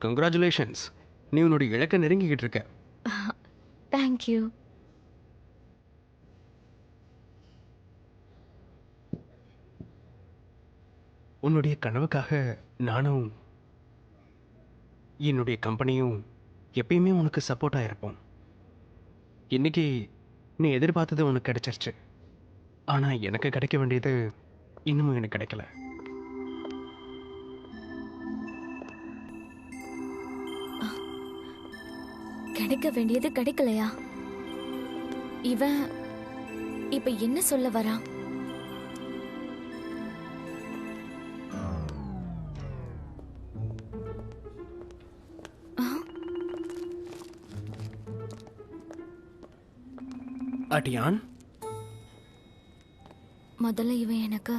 Congratulations, நீ உன்னுடைய இலக்கை நெருங்கிக்கிட்டு இருக்க. தேங்க்யூ. உன்னுடைய கனவுக்காக நானும் என்னுடைய கம்பெனியும் எப்பயுமே உனக்கு சப்போர்ட்டாக இருப்போம். இன்னைக்கு நீ எதிர்பார்த்தது உனக்கு கிடைச்சிருச்சு. ஆனால் எனக்கு கிடைக்க வேண்டியது இன்னமும் எனக்கு கிடைக்கல. கிடைக்க வேண்டியது கிடைக்கலையா? இவன் இப்ப என்ன சொல்ல வரான்? அடியான், முதல்ல இவன் எனக்கு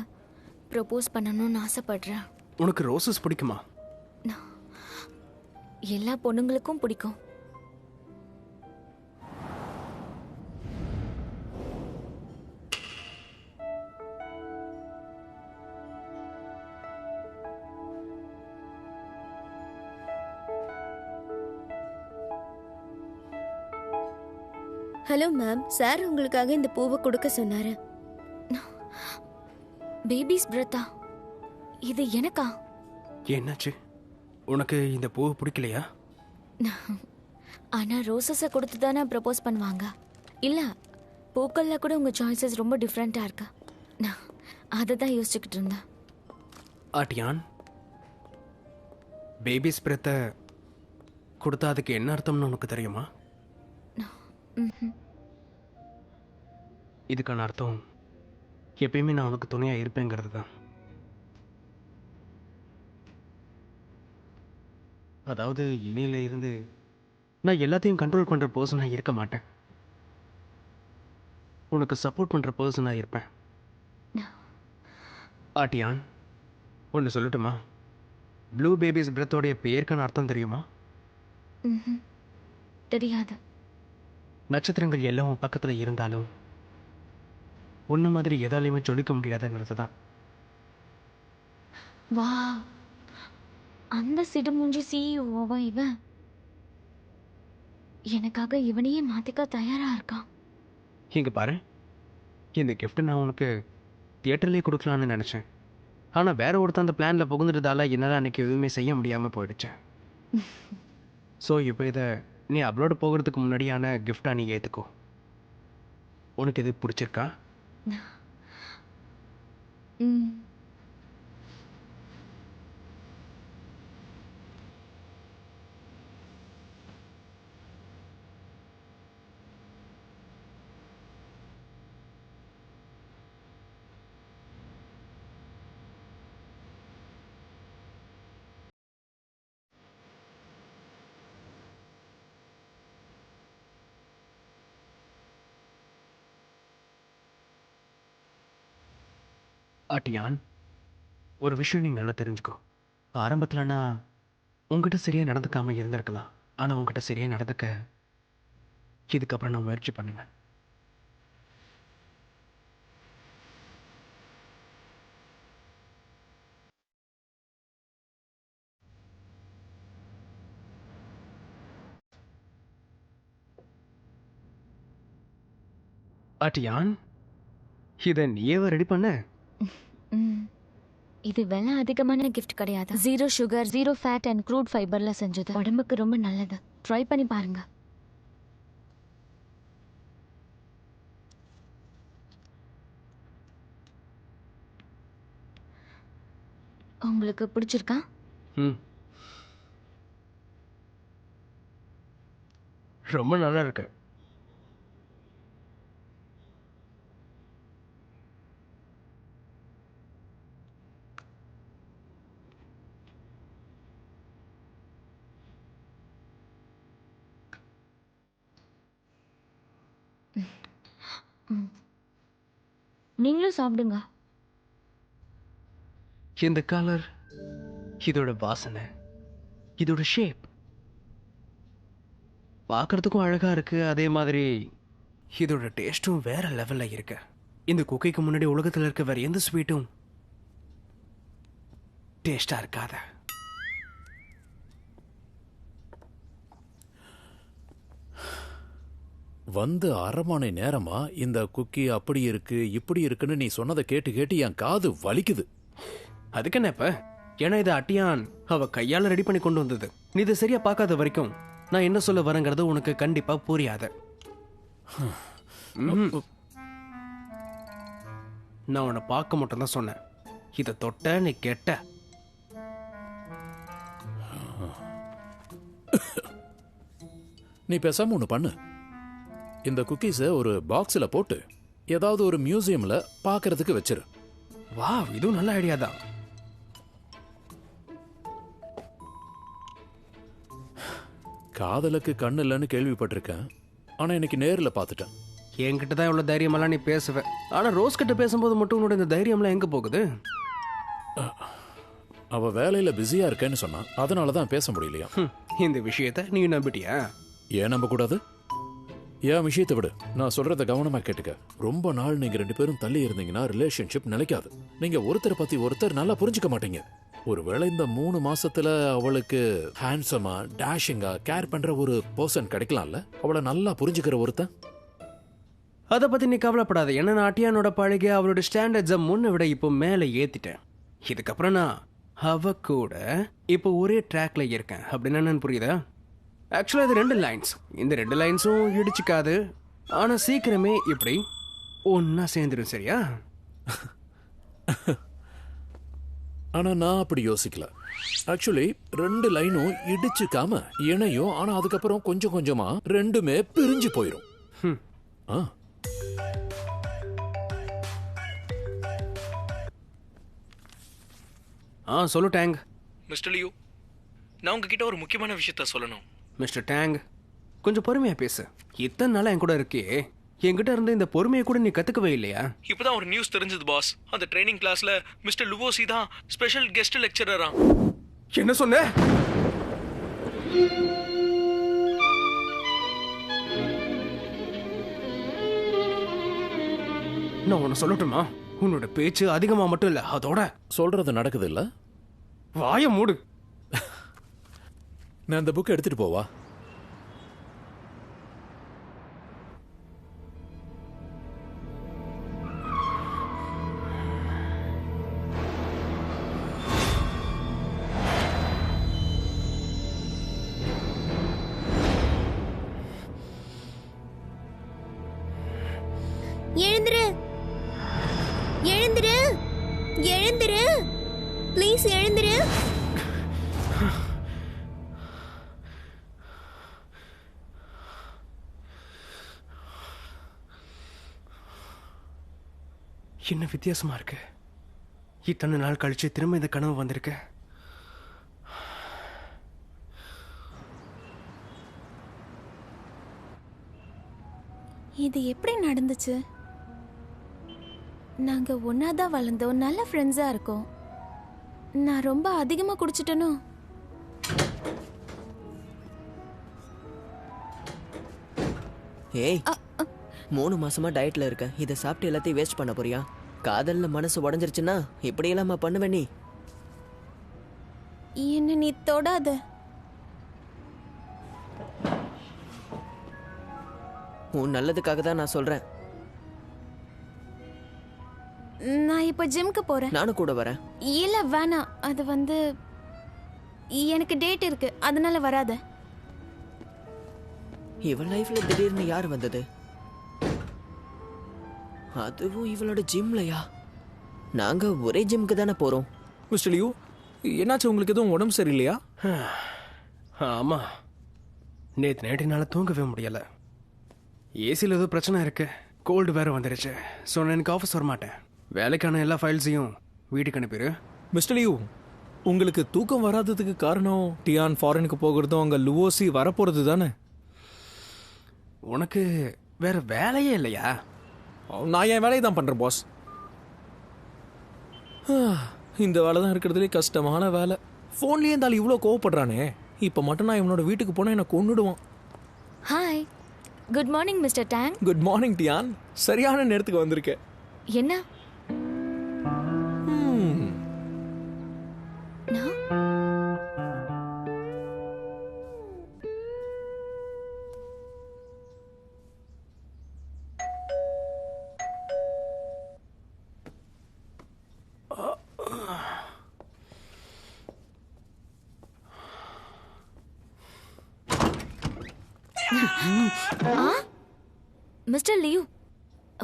ப்ரப்போஸ் பண்ணணும்னு ஆசைப்படுறான். உனக்கு ரோசஸ் பிடிக்குமா? எல்லா பொண்ணுங்களுக்கும் பிடிக்கும். ஹலோ மேம், சார் உங்களுக்காக இந்த பூவை கொடுக்க சொன்னாரு. பேபிஸ் பிரதா, இது எனக்கா? என்னாச்சு, உனக்கு இந்த பூவை பிடிக்கலையா? ஆனா ரோசஸை கொடுத்து தானே ப்ரப்போஸ் பண்ணுவாங்க. இல்ல, பூக்கள்ல கூட உங்க சாய்ஸஸ் ரொம்ப டிஃப்ரெண்டா இருக்கு. நான் அதை தான் யோசிச்சுக்கிட்டு இருந்தேன். ஆட்டியான், பேபி ஸ்பிரத்தை கொடுத்தா அதுக்கு என்ன அர்த்தம்னு உனக்கு தெரியுமா? இதுக்கான அர்த்தம் எப்பயுமே நான் உனக்கு துணையா இருப்பேங்கிறது தான். அதாவது இன்னையில இருந்து நான் எல்லாத்தையும் கண்ட்ரோல் பண்ற பர்சனா இருக்க மாட்டேன். உனக்கு சப்போர்ட் பண்ற பர்சனா இருப்பேன். ஆட்டியான், ஒன்று சொல்லட்டுமா? ப்ளூ பேபிஸ் பிரத்தோடைய பேருக்கான அர்த்தம் தெரியுமா? தெரியாது. நட்சத்திரங்கள் எல்லாம் பக்கத்துல இருந்தாலும் ஒன்று மாதிரி எதாலையுமே சொல்லிக்க முடியாதுங்கிறது தான். வா, அந்த சிடுமூஞ்சி சிஇஓவா இவன்? எனக்காக இவனையே மாத்திக்க தயாரா இருக்கான். இங்கே பாரு, இந்த கிஃப்ட் நான் உனக்கு தியேட்டர்லேயே கொடுக்கலான்னு நினச்சேன். ஆனால் வேற ஒருத்தன் அந்த பிளானில் புகுந்துட்டதால என்னால் அன்றைக்கி எதுவுமே செய்ய முடியாமல் போயிடுச்சேன். ஸோ இப்போ இதை நீ அப்லோடு போகிறதுக்கு முன்னாடியான கிஃப்டாக நீ ஏற்றுக்கோ. உனக்கு இது பிடிச்சிருக்கா? ஆட்டியான், ஒரு விஷயம் நீ நல்லா தெரிஞ்சுக்கோ. ஆரம்பத்தில் நான் உங்ககிட்ட சரியாக நடந்துக்காமல் இருந்திருக்கலாம். ஆனால் உங்ககிட்ட சரியாக நடந்துக்க இதுக்கப்புறம் நான் முயற்சி பண்ணுவேன். ஆட்டியான், இதை நீயே ரெடி பண்ண? இது விலை அதிகமான கிஃப்ட் கிடையாது. 0 சுகர், 0 ஃபேட் அண்ட் க்ரூட் ஃபைபர்ல செஞ்சது. உடம்புக்கு ரொம்ப நல்லது. ட்ரை பண்ணி பாருங்க. உங்களுக்கு பிடிச்சிருக்கா? ரொம்ப நல்லா இருக்கு. நீங்களும் சாப்பிடுங்க. இந்த கலர், இதோட வாசனை, இதோட ஷேப் பார்க்கறதுக்கும் அழகா இருக்கு. அதே மாதிரி இதோட டேஸ்ட்டும் வேற லெவல்ல இருக்கு. இந்த குக்கிக்கு முன்னாடி உலகத்தில் இருக்க வேற எந்த ஸ்வீட்டும் டேஸ்டா இருக்காத. வந்து 1/2 மணி நேரமா இந்த குக்கி அப்படி இருக்கு இப்படி இருக்குன்னு நீ சொன்னதை கேட்டு கேட்டு என் காது வலிக்குது. அதுக்கு என்ன இப்ப? ஏன்னா இதை அட்டியான் அவ கையால ரெடி பண்ணி கொண்டு வந்தது. நீ இதை சரியா பார்க்காத வரைக்கும் நான் என்ன சொல்ல வரேங்கிறது உனக்கு கண்டிப்பா புரியாது. நான் உன்னை பார்க்க மட்டும் தான் சொன்னேன். இதை தொட்ட நீ கெட்ட. நீ பேசாம ஒண்ணு பண்ணு. இந்த குக்கீஸை ஒரு பாக்ஸ்ல போட்டு ஏதாவது ஒரு மியூசியம்ல பார்க்கறதுக்கு வச்சிரு. வா, இதுவும் நல்ல ஐடியா தான். காதலுக்கு கண்ணு இல்லைன்னு கேள்விப்பட்டிருக்கேன். ஆனா இன்னைக்கு நேர்ல பார்த்துட்டேன். என்கிட்ட தான் இவ்வளவு தைரியமெல்லாம் நீ பேசுவ. ஆனா ரோஸ் கிட்ட பேசும்போது மட்டும் உன்னோட இந்த தைரியம்லாம் எங்க போகுது? அவ வேலையில பிஸியா இருக்கேன்னு சொன்னா, அதனாலதான் பேச முடியலையா. இந்த விஷயத்த நீ நம்பிட்டியா? ஏன் நம்ப கூடாது? ஏன் விஷயத்தை விடு, நான் சொல்றத கவனமா கேட்டுக்க. ரொம்ப நாள் நீங்க 2 பேரும் தள்ளி இருந்தீங்கன்னா ரிலேஷன்ஷிப் நிலைக்காது. நீங்க ஒருத்தரை பத்தி ஒருத்தர் நல்லா புரிஞ்சுக்க மாட்டீங்க. ஒருவேளை இந்த 3 மாசத்துல அவளுக்கு ஹேண்ட்ஸமா டேஷிங்கா கேர் பண்ற ஒரு பர்சன் கிடைக்கலாம்ல, அவளை நல்லா புரிஞ்சுக்கிற ஒருத்தன். அதை பத்தி நீ கவலைப்படாத. ஏன்னா நான் அட்டியானோட பழகி அவளோட ஸ்டாண்டர்ட்ஸை முன்ன விட இப்போ மேலே ஏத்திட்டேன். இதுக்கப்புறம் நான் அவ கூட இப்போ ஒரே ட்ராக்ல இருக்கேன். அப்படின்னு என்னன்னு புரியுதா? ஆக்சுவலா இது 2 லைன்ஸ். இந்த 2 லைன்ஸும் இடிச்சுக்காது. ஆனா சீக்கிரமே இப்படி ஒன்னா சேர்ந்துடும். சரியா? ஆனா நான் அப்படி யோசிக்கல. ஆக்சுவலி 2 லைனும் இடிச்சுக்காம இணையும். ஆனா அதுக்கப்புறம் கொஞ்சம் கொஞ்சமா 2மே பிரிஞ்சு போயிடும். சொல்லு டேங். மிஸ்டர் லியூ, நான் உங்ககிட்ட ஒரு முக்கியமான விஷயத்த சொல்லணும். மிஸ்டர் டேங், கொஞ்சம் பொறுமையா பேசு. இத்தனை நாளா என் கூட இருக்கே, என்கிட்ட இருந்து இந்த பொறுமையை கூட நீ கத்துக்கவே இல்லையா? இப்பதான் ஒரு நியூஸ் தெரிஞ்சது பாஸ். அந்த ட்ரைனிங் கிளாஸ்ல மிஸ்டர் லுவோசி தான் ஸ்பெஷல் கெஸ்ட் லெக்சரரா. என்ன சொன்ன? நான் உன்னை சொல்லட்டுமா? உன்னோட பேச்சு அதிகமா மட்டும் இல்ல, அதோட சொல்றது நடக்குது இல்ல. வாய மூடு. நான் அந்த புக் எடுத்துட்டு போவா? எழுந்துரு, எழுந்துரு, எழுந்துரு, ப்ளீஸ் எழுந்துரு. என்ன வித்தியாசமா இருக்கு. இத்தனை நாள் கழிச்சு திரும்ப இந்த கனவு வந்திருக்கு. இது எப்படி நடந்துச்சு? நாங்க ஒன்னாதான் வளர்ந்தோம், நல்ல ஃப்ரெண்ட்ஸா இருக்கோம். நான் ரொம்ப அதிகமா குடிச்சிட்டேனோ? ஏய், 3 மாசமா டயட்ல இருக்க. இதை சாப்பிட்டு எல்லாத்தையும் வேஸ்ட் பண்ண போறியா? காதல்ல மனசு உடஞ்சிருச்சுன்னா இப்படி இல்லாம பண்ணுவ நீ? என்ன நீ தொடாத. உன் நல்லதுக்காக தான் நான் சொல்றேன். நான் இப்ப ஜிம்க்கு போறேன். நானும் கூட வரேன். இல்ல வேணாம், அது வந்து எனக்கு டேட் இருக்கு, அதனால வராத. இவள் லைஃப்ல திடீர்னு யார் வந்தது? அதுவும் இவளோட ஜிம்லயா? நாங்க ஒரே ஜிம்க்கு தானே போறோம். மிஸ்டர் லியூ, என்னாச்சு? உங்களுக்கு எதுவும் உடம்பு சரியில்லையா? ஆமா, நேற்று நைட்டு என்னால தூங்கவே முடியல. ஏசியில் ஏதோ பிரச்சனை இருக்கு. கோல்டு வேற வந்துருச்சு. ஸோ நான் எனக்கு ஆஃபீஸ் வரமாட்டேன். வேலைக்கான எல்லா ஃபைல்ஸையும் வீட்டுக்கு அனுப்பிடு. மிஸ்டர் லியூ, உங்களுக்கு தூக்கம் வராததுக்கு காரணம் டியான் ஃபாரினுக்கு போகிறதும் அங்க லுவோசி வரப்போறது தானே? உனக்கு வேற வேலையே இல்லையா? நான் என் வேலையை தான் பண்ணுறேன் பாஸ். இந்த வேலை தான் இருக்கிறதுலே கஷ்டமான வேலை. ஃபோன்லேயே இருந்தாலும் இவ்வளோ கோவப்படுறானே. இப்போ மட்டும் நான் இவனோட வீட்டுக்கு போனால் என்னை கொன்னுடுவான். Hi, good morning mister Tang. Good morning Tian, சரியான நேரத்துக்கு வந்திருக்கேன். என்ன நான் மிஸ்டர் லியூ,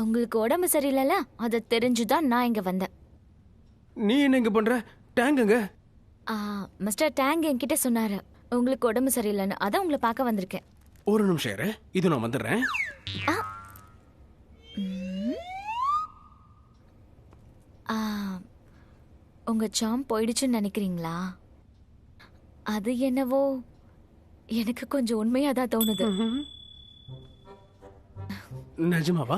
உங்களுக்கு உடம்பு சரியில்லைல்ல, அதை தெரிஞ்சுதான் நான் இங்க வந்தேன். நீ என்ன இங்கே பண்ணுற? டேங்குங்க. மிஸ்டர் டேங் என்கிட்ட சொன்னாரு உங்களுக்கு உடம்பு சரியில்லைன்னு, அதான் உங்களை பார்க்க வந்திருக்கேன். ஒரு நிமிஷம் இரு, இது நான் வந்துடுறேன். உங்க சாம் போயிடுச்சுன்னு நினைக்கிறீங்களா? அது என்னவோ எனக்கு கொஞ்சம் உண்மையா தான் தோணுது. நிஜமாவா?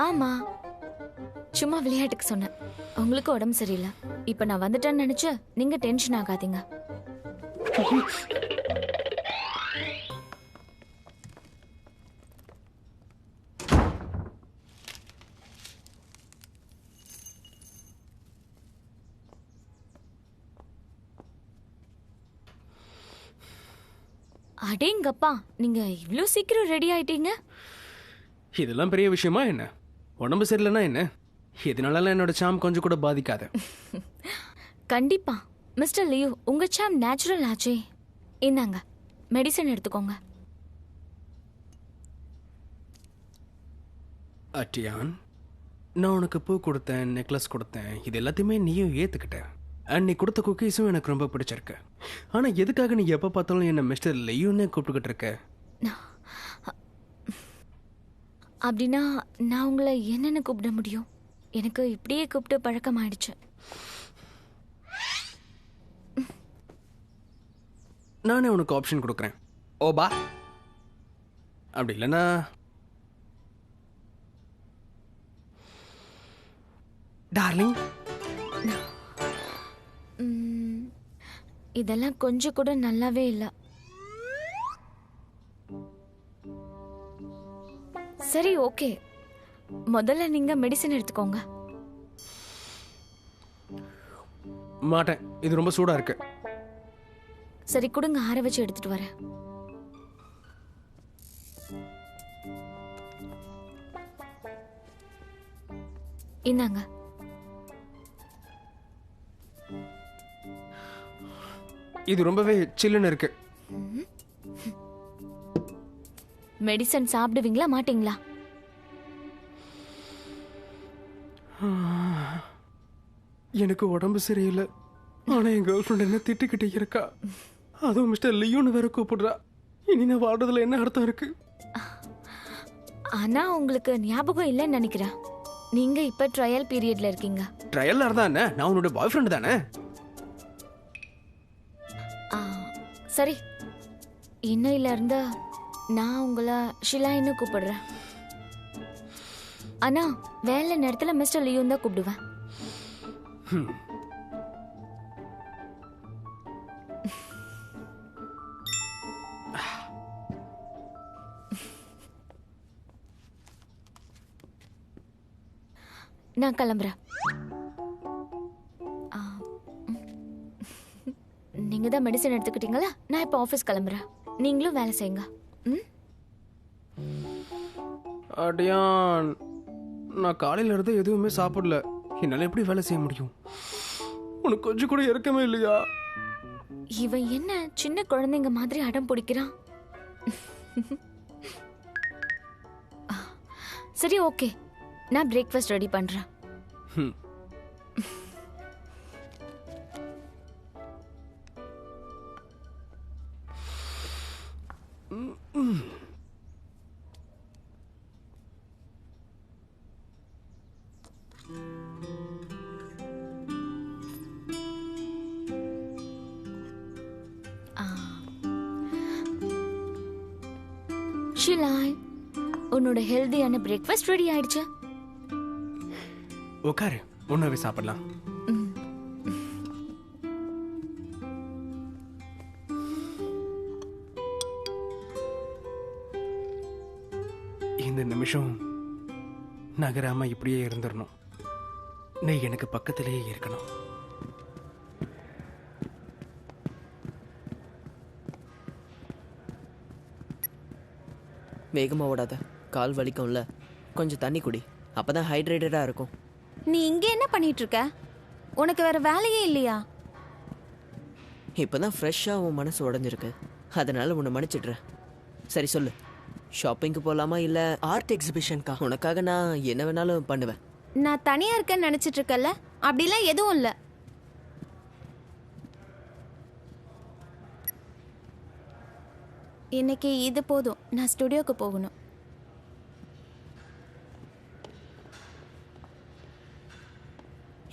ஆமா, சும்மா விளையாட்டுக்கு சொன்னேன். உங்களுக்கு உடம்பு சரியில்லை, இப்ப நான் வந்துட்டேன்னு நினைச்சு நீங்க டென்ஷன் ஆகாதீங்க. அடேங்கப்பா, நீங்க இவ்ளோ சீக்கிரம் ரெடி ஆயிட்டீங்க? இதெல்லாம் பெரிய விஷயமா என்ன? உடம்பு சரியில்லைன்னா என்ன? இதனால என்னோட சாம் கொஞ்சம் கூட பாதிக்காது. கண்டிப்பா மிஸ்டர் லியூ, உங்க சாம் நேச்சுரல் ஆச்சே. இந்தாங்க, மெடிசன் எடுத்துக்கோங்க. டியான், நான் உனக்கு பூ கொடுத்தேன், நெக்லஸ் கொடுத்தேன், இது எல்லாத்தையுமே நீயும் ஏத்துக்கிட்ட. அண்ட் நீ கொடுத்த குக்கீஸும் எனக்கு ரொம்ப பிடிச்சிருக்கு. ஆனா எதுக்காக நீ எப்ப பார்த்தாலும் என்ன மிஸ்டர் லியூன்னு கூப்பிட்டுக்கிட்டு இருக்க? அப்படின்னா நான் உங்களை என்னன்னு கூப்பிட முடியும்? எனக்கு இப்படியே கூப்பிட்டு பழக்கம் ஆயிடுச்சு. நானே உனக்கு ஆப்ஷன் கொடுக்குறேன். ஓபா, அப்படி இல்லைன்னா டார்லிங். இதெல்லாம் கொஞ்சம் கூட நல்லாவே இல்லை. சரி, ஓகே, முதல்ல நீங்க மெடிசன் எடுத்துக்கோங்க. மாட்டேன், இது ரொம்ப சூடா இருக்கு. சரி கொடுங்க, ஆற வச்சு எடுத்துட்டு வரேன். இந்தாங்க. இது ரொம்பவே சில்லுன்னு இருக்கு. மெடிசன் சாப்பிடுவீங்களா மாட்டீங்களா? எனக்கு உடம்பு சரியில்லை, ஆனா என் கேர்ள் ஃப்ரெண்ட் என்ன திட்டிக்கிட்டே இருக்கா. அதுவும் மிஸ்டர் லியூன்னு வேற கூப்பிடுறா. இனி நான் வாழ்றதுல என்ன அர்த்தம் இருக்கு? ஆனா உங்களுக்கு ஞாபகம் இல்லைன்னு நினைக்கிறேன். நீங்க இப்ப ட்ரையல் பீரியட்ல இருக்கீங்க. ட்ரையல் இருந்தா என்ன? நான் உன்னோட பாய் ஃப்ரெண்ட் தானே. சரி, இன்னையில இருந்து நான் உங்களை ஷிலாயின்னு கூப்பிடுறேன். ஆனா வேலை நேரத்துல மிஸ்டர் லியூன்னு தான் கூப்பிடுவேன். நான் கிளம்புறேன். நீங்க தான் மெடிசன் எடுத்துக்கிட்டீங்களா? நான் இப்போ ஆஃபீஸ் கிளம்புறேன். நீங்களும் வேலை செய்யுங்க. அடியான், நான் காலையில இருந்து எதுவுமே சாப்பிடல. என்னால எப்படி வேலை செய்ய முடியும்? உனக்கு கொஞ்சம் கூட இறக்கமே இல்லையா? இவன் என்ன சின்ன குழந்தைங்க மாதிரி அடம் பிடிக்கிறான். சரி, ஓகே, நான் பிரேக்ஃபாஸ்ட் ரெடி பண்றேன். ஷிலாய், உன்னோட ஹெல்தியான பிரேக்ஃபாஸ்ட் ரெடி ஆயிடுச்சு. உட்காரு, உணவே சாப்பிடலாம். இந்த நிமிஷம் நகராம இப்படியே இருந்துடணும். நீ எனக்கு பக்கத்திலேயே இருக்கணும். வேகமா ஓடாத, கால் வலிக்கும்ல. கொஞ்சம் தண்ணி குடி, அப்பதான் ஹைட்ரேட்டடா இருக்கும். நீ இங்க என்ன பண்ணிட்டு இருக்க? உனக்கு வேற வேலையே இல்லையா? இப்பதான் ஃப்ரெஷ்ஷா உன் மனசு உடைஞ்சிருக்கு, அதனால உன்னை மன்னிச்சிடுறேன். சரி சொல்லு, ஷாப்பிங்க்கு போலாமா இல்ல ஆர்ட் எக்ஸிபிஷனுக்கா? உனக்காக நான் என்ன வேணாலும் பண்ணுவேன். நான் தனியா இருக்கேன்னு நினைச்சிட்டு இருக்கல, அப்படிலாம் எதுவும் இல்ல. இன்னைக்கு இது போதும், நான் ஸ்டுடியோக்கு போகணும்.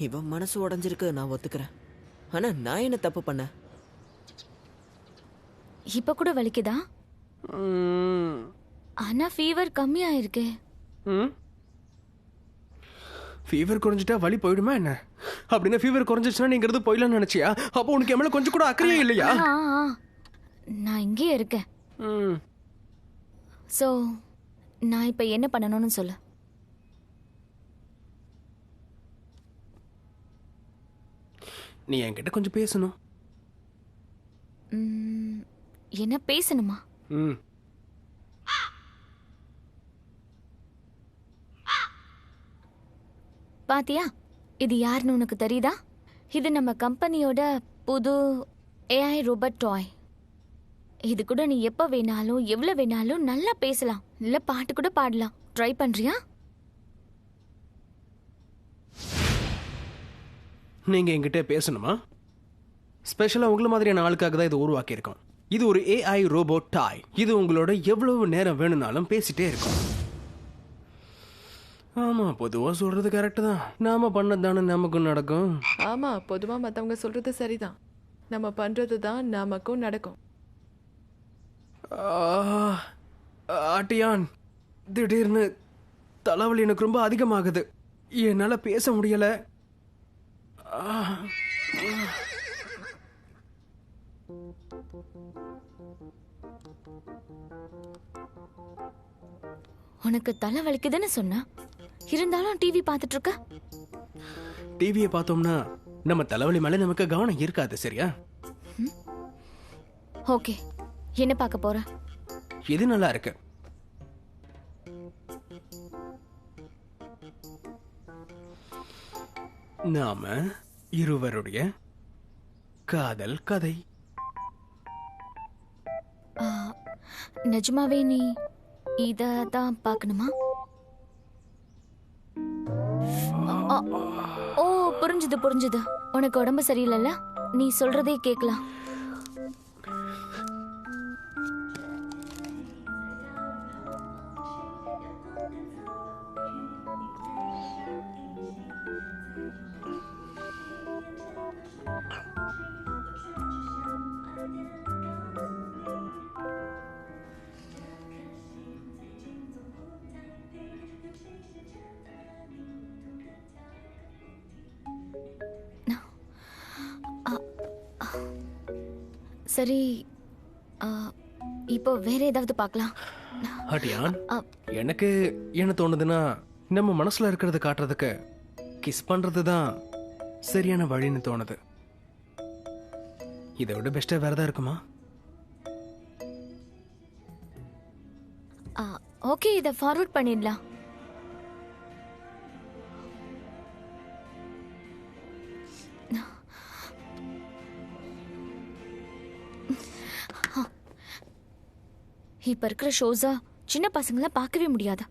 இவன் மனசு உடைஞ்சிருக்கு, நான் ஒத்துக்கிறேன். ஆனா நான் என்ன தப்பு பண்ண? இப்ப கூட வலிக்குதா? ஆனா ஃபீவர் கம்மியாயிருக்கு. ஃபீவர் குறைஞ்சிட்டா வலி போயிடுமா என்ன? அப்படின்னா ஃபீவர் குறைஞ்சிச்சுன்னா நீங்கிறது போயிடலாம்னு நினைச்சியா? அப்போ உனக்கு என் மேல கொஞ்சம் கூட அக்கறையே இல்லையா? நான் இங்கே இருக்கேன். சோ நான் இப்ப என்ன பண்ணணும்னு சொல்லு. நீ என்கிட்ட கொஞ்சம் பேசணும். என்ன பேசணுமா? பாத்தியா, இது யாருன்னு உனக்கு தெரியுதா? இது நம்ம கம்பெனியோட புது AI ரோபோட் டாய். இது கூட நீ எப்ப வேணாலும் எவ்வளவு வேணாலும் நல்லா பேசலாம், இல்ல பாட்டு கூட பாடலாம். ட்ரை பண்றியா? நீங்க என்கிட்ட பேசணுமா? ஸ்பெஷலா உங்களை மாதிரியான ஆளுக்காக தான் இது உருவாக்கி இருக்கோம். இது ஒரு AI ரோபோட் டாய். இது உங்களோட எவ்வளவு நேரம் வேணும்னாலும் பேசிட்டே இருக்கும். ஆமா, பொதுவா சொல்றது கரெக்ட் தான். நாம பண்ணதானே நமக்கும் நடக்கும். ஆமா, பொதுவா மத்தவங்க சொல்றது சரிதான். நம்ம பண்றது தான் நமக்கும் நடக்கும். ஆட்டியான், திடீர்னு தலைவலி எனக்கு ரொம்ப அதிகமாகுது. என்னால பேச முடியல. உனக்கு தலை வலிக்குதுன்னு சொன்ன, இருந்தாலும் டிவி பார்த்துட்டு இருக்க. டிவியை பார்த்தோம்னா நம்ம தலைவலி மேல நமக்கு கவனம் இருக்காது, சரியா? ஓகே, என்ன பார்க்க போற? இது நல்லா இருக்கு. நாம இருவருடைய காதல் கதை. நிஜமாவே நீ இததான் பார்க்கணுமா? ஓ, புரிஞ்சுது புரிஞ்சுது. உனக்கு உடம்பு சரியில்லைல்ல, நீ சொல்றதே கேட்கலாம். சரி, இப்போ வேற ஏதாவது பார்க்கலாம். ஹட்டியான், எனக்கு என்ன தோணுதுன்னா, நம்ம மனசுல இருக்கிறத காட்டுறதுக்கு கிஸ் பண்றது தான் சரியான வழின்னு தோணுது. இதை விட பெஸ்டா வேற ஏதாவது இருக்குமா? ஓகே, இதை ஃபார்வர்ட் பண்ணிடலாம். இப்ப இருக்கிற ஷோஸா சின்ன பசங்கள பார்க்கவே முடியாது,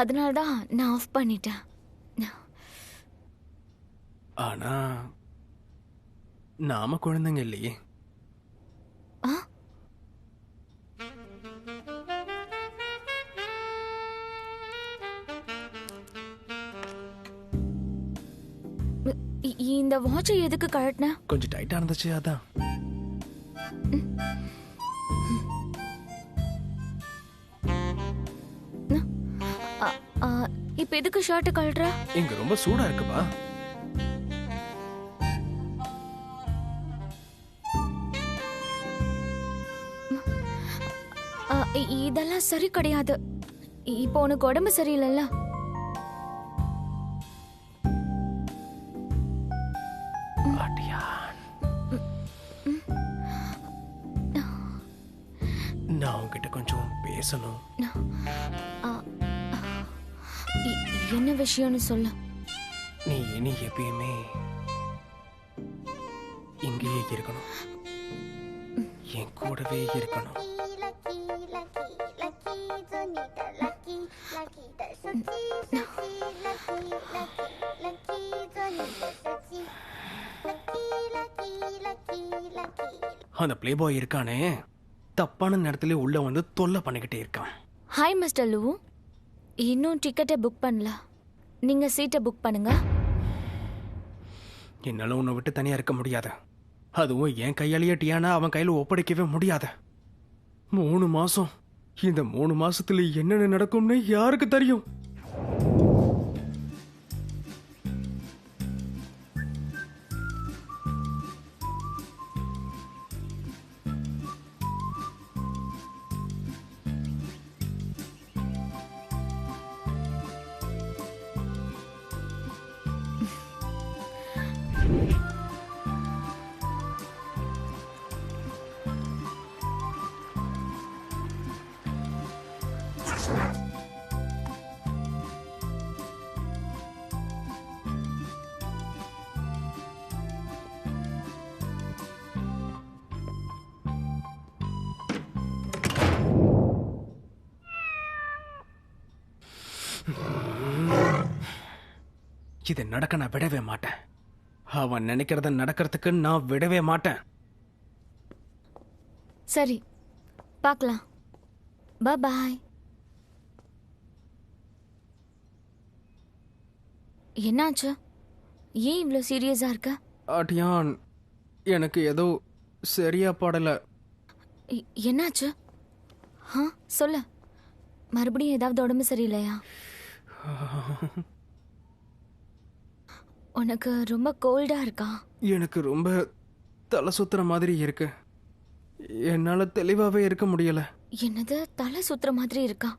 அதனாலதான் நான் ஆஃப் பண்ணிட்டேன். ஆனா நாம குழந்தைங்க இல்லையே. இந்த வாட்சை எதுக்கு கழட்டின? கொஞ்சம் டைட்டா இருந்துச்சு, அதான். இப்ப எதுக்கு ஷர்ட் கழட்டுற? இங்க ரொம்ப சூடா இருக்குப்பா. இதெல்லாம் சரி கிடையாது. இப்போ உனக்கு உடம்பு சரியில்லைல்ல? நான் உங்ககிட்ட கொஞ்சம் பேசணும். என்ன விஷயம்னு சொல்லு. நீ இனி எப்பயுமே இங்கேயே இருக்கணும், என் கூடவே இருக்கணும். அந்த பிளே பாய் இருக்கானே, தப்பான நேரத்திலே உள்ள வந்து தொல்லை பண்ணிக்கிட்டே இருக்கான். ஹாய் மிஸ்டர் லூ, இன்னும் டிக்கெட்டை புக் பண்ணல. நீங்க சீட்டை புக் பண்ணுங்க. என்னால உன்னை விட்டு தனியா இருக்க முடியாது. அதுவும் என் கையாலேயே டியானா அவன் கையில ஒப்படைக்கவே முடியாது. 3 மாசம். இந்த 3 மாசத்துல என்னென்ன நடக்கும்னு யாருக்கு தெரியும்? இது நடக்க நான் விடவே மாட்டேன். அவன் நினைக்கிறத நடக்கிறதுக்கு நான் விடவே மாட்டேன். சரி, பார்க்கலாம். பாய். என்னாச்சு? ஏன் இவ்வளோ சீரியஸா இருக்க? அடியான், எனக்கு ஏதோ சரியா படல. என்னாச்சு? சொல்லு. மறுபடியும் ஏதாவது உடம்பு சரியில்லையா? உனக்கு ரொம்ப கோல்டா இருக்கா? எனக்கு ரொம்ப தலை சுத்துற மாதிரி இருக்கு. என்னால தெளிவாவே இருக்க முடியல. என்னது, தலை சுத்துற மாதிரி இருக்கா?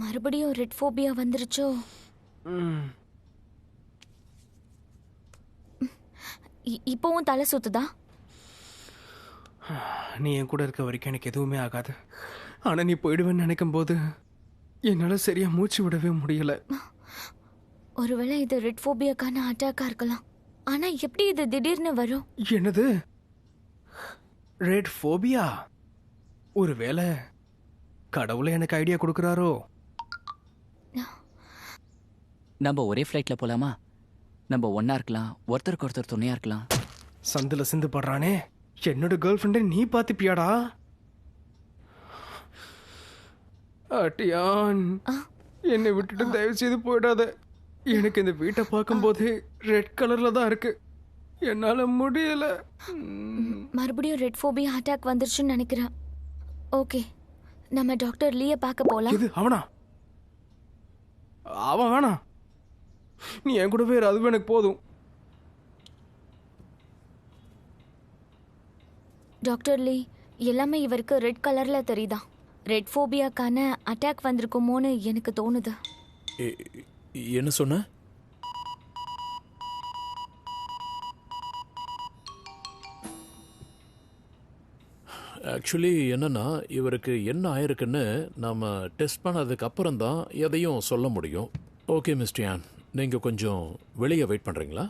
மறுபடியும் ரெட் ஃபோபியா வந்துருச்சோ? இப்போவும் தலை சுத்துதா? நீ என் கூட இருக்க வரைக்கும் எனக்கு எதுவுமே ஆகாது. ஆனா நீ போயிடுவேன்னு நினைக்கும் போது என்னால சரியா மூச்சு விடவே முடியல. ஒருவேளை இது ரெட் ஃபோபியாக்கான அட்டாக்கா இருக்கலாம். ஆனா எப்படி இது திடீர்னு வரும்? என்னது, ரெட் ஃபோபியா? ஒருவேளை கடவுளே எனக்கு ஐடியா கொடுக்கறாரோ? நம்ம ஒரே ஃப்ளைட்ல போலாமா? நம்ம ஒன்னா இருக்கலாம், ஒருத்தருக்கு ஒருத்தர் துணையா இருக்கலாம். சந்தில சிந்து படுறானே, என்னோட கேர்ள் ஃப்ரெண்டை நீ பாத்துப்பியாடா? அட்டியான், என்னை விட்டுட்டு தயவு செய்து போயிடாத. எனக்கு இந்த வீட்டை பார்க்கும்போது ரெட் கலர்ல தான் இருக்கு. என்னால முடியல. மறுபடியும் ரெட் ஃபோபியா அட்டாக் வந்துருச்சுன்னு நினைக்கிறேன். ஓகே, நம்ம டாக்டர் லீய பார்க்க போலாம். இது அவனா? அவன் வேணாம், நீ என் கூடவே இரு, அதுவே எனக்கு போதும். டாக்டர் லீ, எல்லாமே இவருக்கு ரெட் கலர்ல தெரியுதா? ரெட் ஃபோபியாக்கான அட்டாக் வந்திருக்குமோன்னு எனக்கு தோணுது. என்ன சொன்ன? ஆக்சுவலி என்னன்னா, இவருக்கு என்ன ஆயிருக்குன்னு நாம டெஸ்ட் பண்ணதுக்கு அப்புறம் தான் எதையும் சொல்ல முடியும். ஓகே மிஸ்டர் யான், நீங்க கொஞ்சம் வெளியே வெயிட் பண்றீங்களா?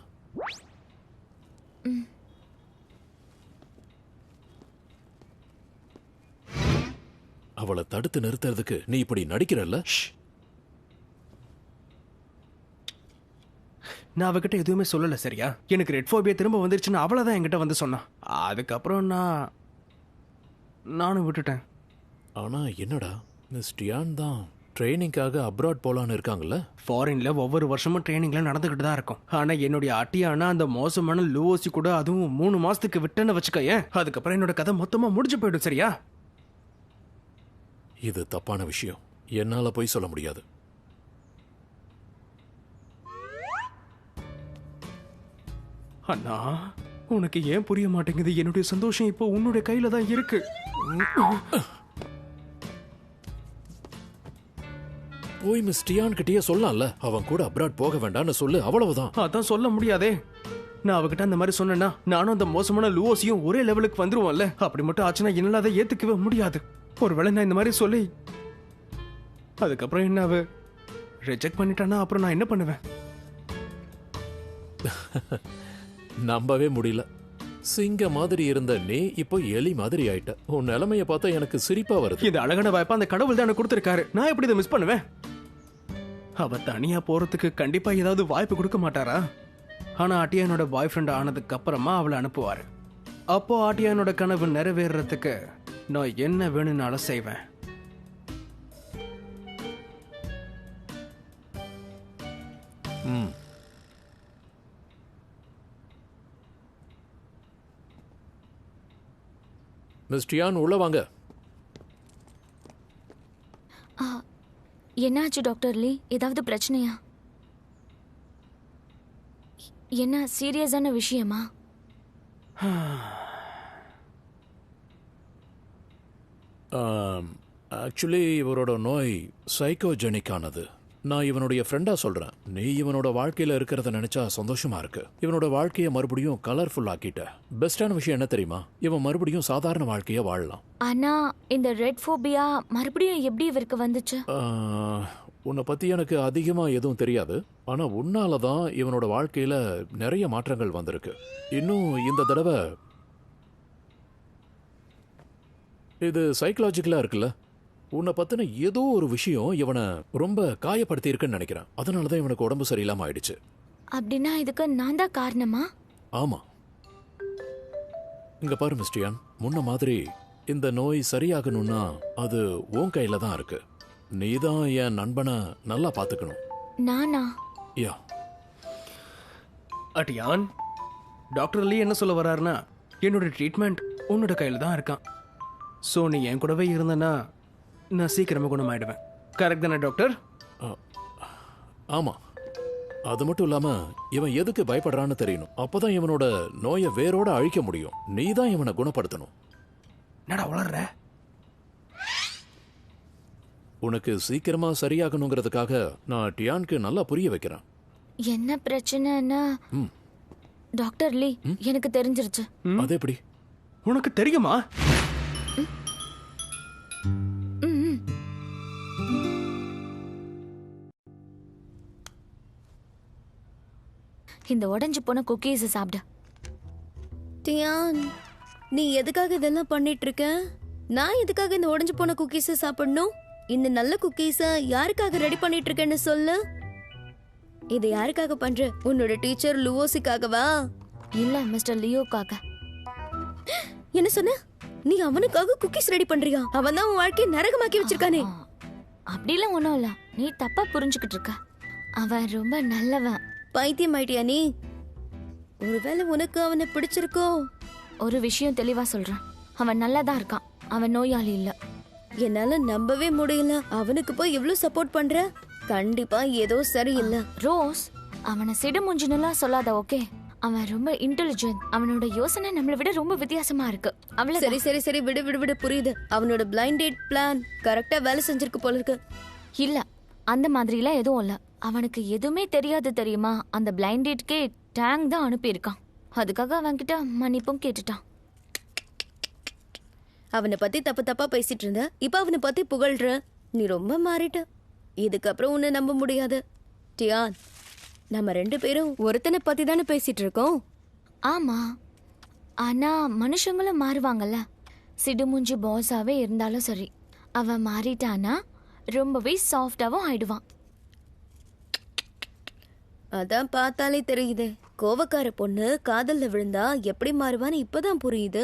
அவளை தடுத்து நிறுத்துறதுக்கு நீ இப்படி நடிக்கிறல்ல? நான் அவகிட்ட எதுவுமே சொல்லல, சரியா? எனக்கு ரெட் ஃபோபியா திரும்ப வந்துருச்சுன்னு அவளதான் என்கிட்ட வந்து சொன்னான். அதுக்கப்புறம் நானும் விட்டுட்டேன். ஆனா என்னடா, மிஸ் டியான் தான் ட்ரைனிங்காக அப்ராட் போலான்னு இருக்காங்கல்ல? ஃபாரின்ல ஒவ்வொரு வருஷமும் ட்ரைனிங்ல நடந்துகிட்டு தான் இருக்கும். ஆனா என்னுடைய அட்டியானா அந்த மோசமான லூவோசி கூட அதுவும் 3 மாசத்துக்கு விட்டேன்னு வச்சுக்கயே, அதுக்கப்புறம் என்னோட கதை மொத்தமா முடிஞ்சு போயிடும், சரியா? இது தப்பான விஷயம். என்னால போய் சொல்ல முடியாது. அண்ணா உனக்கு ஏன் புரிய மாட்டேங்குது? என்னுடைய சந்தோஷம் இப்போ உன்னுடைய கையில தான் இருக்கு. போய் மிஸ் டியான் கிட்டயே சொல்லலாம்ல, அவன் கூட அப்ராட் போக வேண்டாம்னு சொல்லு, அவ்வளவுதான். அதான் சொல்ல முடியாதே. நான் அவகிட்ட அந்த மாதிரி சொன்னேன்னா நானும் அந்த மோசமான லூவோஸையும் ஒரே லெவலுக்கு வந்துருவோம்ல. அப்படி மட்டும் ஆச்சுன்னா என்னால அதை ஏத்துக்கவே முடியாது. ஒருவேளை நான் இந்த மாதிரி சொல்லி அதுக்கப்புறம் என்ன அவ ரிஜெக்ட் பண்ணிட்டானா அப்புறம் நான் என்ன பண்ணுவேன்? நம்பவே முடியல. சிங்க மாதிரி இருந்த நீ இப்போ எலி மாதிரி ஆயிட்ட. உன் நிலைமைய பார்த்தா எனக்கு சிரிப்பா வருது. இந்த அழகான வாய்ப்பா அந்த கடவுள் தான் எனக்கு கொடுத்திருக்காரு. நான் எப்படி இதை மிஸ் பண்ணுவேன்? அவ தனியா போறதுக்கு கண்டிப்பா ஏதாவது வாய்ப்பு கொடுக்க மாட்டாரா? ஆனா ஆட்டியானோட பாய் ஃப்ரெண்ட் ஆனதுக்கு அப்புறமா அவளை அனுப்புவாரு. அப்போ ஆட்டியானோட கனவு நிறைவேறதுக்கு நான் என்ன வேணும்னாலும் செய்வேன். மிஸ் டியான் உள்ள வாங்க. என்னாச்சு டாக்டர் லீ? ஏதாவது பிரச்சனையா? என்ன சீரியஸான விஷயமா? ஆக்சுவலி இவரோட நோய் சைக்கோஜெனிக் ஆனது. நான் இவனுடைய ஃப்ரெண்டா சொல்றேன். நீ இவனோட வாழ்க்கையில இருக்கிறத நினைச்சா சந்தோஷமா இருக்கு. இவனோட வாழ்க்கைய மறுபடியும் கலர்ஃபுல் ஆக்கிட்ட. பெஸ்டான விஷயம் என்ன தெரியுமா? இவன் மறுபடியும் சாதாரண வாழ்க்கைய வாழலாம். ஆனா இந்த ரெட் ஃபோபியா மறுபடியும் எப்படி இவருக்கு வந்துச்சு? உன்னை பத்தி எனக்கு அதிகமா எதுவும் தெரியாது. ஆனா உன்னாலதான் இவனோட வாழ்க்கையில நிறைய மாற்றங்கள் வந்திருக்கு. இன்னும் இந்த தடவை இது சைக்கலாஜிக்கலா இருக்குல்ல. உன்னை பத்தின ஏதோ ஒரு விஷயம் இவனை ரொம்ப காயப்படுத்தி இருக்குன்னு நினைக்கிறேன். அதனாலதான் இவனுக்கு உடம்பு சரியில்லாம ஆயிடுச்சு. அப்படின்னா இதுக்கு நான் தான் காரணமா? ஆமா. இங்க பாரு மிஸ்டியான், முன்ன மாதிரி இந்த நோய் சரியாகணும்னா அது உன் கையில தான் இருக்கு. நீதான் என் நண்பனை நல்லா பாத்துக்கணும். நானா? யா. அட்டியான், டாக்டர் லீ என்ன சொல்ல வர்றாருன்னா என்னோட ட்ரீட்மெண்ட் உன்னோட கையில தான் இருக்கான். ஸோ நீ என் கூடவே இருந்தனா நான் சீக்கிரமா குணமாயிடுவேன். கரெக்ட் தானே டாக்டர்? ஆமா. அது மட்டும் இல்லாம இவன் எதுக்கு பயப்படுறான்னு தெரியணும். அப்பதான் இவனோட நோயை வேரோட அழிக்க முடியும். நீ தான் இவனை குணப்படுத்தணும். என்னடா வளர்ற? உனக்கு சீக்கிரமா சரியாகணுங்கிறதுக்காக நான் டியானுக்கு நல்லா புரிய வைக்கிறேன். என்ன பிரச்சனைன்னா டாக்டர் லீ எனக்கு தெரிஞ்சிருச்சு. அது எப்படி? உனக்கு தெரியுமா? இந்த உடைஞ்சு போன குக்கீஸ் சாப்பிடு. டியான், நீ எதுக்காக இதெல்லாம் பண்ணிட்டு இருக்க? நான் எதுக்காக இந்த உடைஞ்சு போன குக்கீஸை சாப்பிடணும்? இந்த நல்ல குக்கீஸை யாருக்காக ரெடி பண்ணிட்டு இருக்கேன்னு சொல்லு. இது யாருக்காக பண்ற? உன்னோட டீச்சர் லூவோஸுக்காகவா? இல்ல மிஸ்டர் லியோக்காக. என்ன சொன்ன? நீ அவனுக்காக குக்கீஸ் ரெடி பண்றியா? அவன் தான் உன் வாழ்க்கையை நரகமாக்கி வச்சிருக்கானே. அப்படிலாம் ஒன்றும் இல்லை, நீ தப்பா புரிஞ்சுக்கிட்டு இருக்க. அவன் ரொம்ப நல்லவன். பைத்தியம் ஆயிட்டியா நீ? ஒருவேளை உனக்கு அவனை பிடிச்சிருக்கோ? ஒரு விஷயம் தெளிவா சொல்றேன், அவன் நல்லாதான் இருக்கான். அவன் நோயாளி இல்ல. என்னால நம்பவே முடியல. அவனுக்கு போய் எவ்வளவு சப்போர்ட் பண்ற? கண்டிப்பா ஏதோ சரியில்லை. ரோஸ், அவனை சிடுமுஞ்சினெல்லாம் சொல்லாத, ஓகே? அவன் ரொம்ப இன்டெலிஜென்ட். அவனோட யோசனை நம்மளை விட ரொம்ப வித்தியாசமா இருக்கு. அவ்வளவு. சரி சரி சரி, விடு விடு விடு, புரியுது. அவனோட பிளைண்ட் டேட் பிளான் கரெக்டா வேலை செஞ்சிருக்கு போல இருக்கு. இல்ல, அந்த மாதிரிலாம் எதுவும் இல்ல. அவனுக்கு எதுவுமே தெரியாது தெரியுமா? அந்த பிளைண்ட் டேட்கே டேங்க் தான் அனுப்பியிருக்கான். அதுக்காக அவன்கிட்ட மன்னிப்பும் கேட்டுட்டான். அவனை பத்தி தப்பு தப்பா பேசிட்டு இருந்த, இப்ப அவனை பத்தி புகழ்ற. நீ ரொம்ப மாறிட்ட. இதுக்கப்புறம் உன்னை நம்ப முடியாது. டியான், நம்ம 2 பேரும் ஒருத்தனை பத்தி தானே பேசிட்டு இருக்கோம். ஆமா, ஆனா மனுஷங்களும் மாறுவாங்கல்ல. சிடுமுஞ்சி பாஸாவே இருந்தாலும் சரி, அவன் மாறிட்டானா ரொம்பவே சாஃப்டாவும் ஆயிடுவான். அதான் பார்த்தாலே தெரியுது. கோவக்கார பொண்ணு காதல்ல விழுந்தா எப்படி மாறுவான்னு இப்பதான் புரியுது.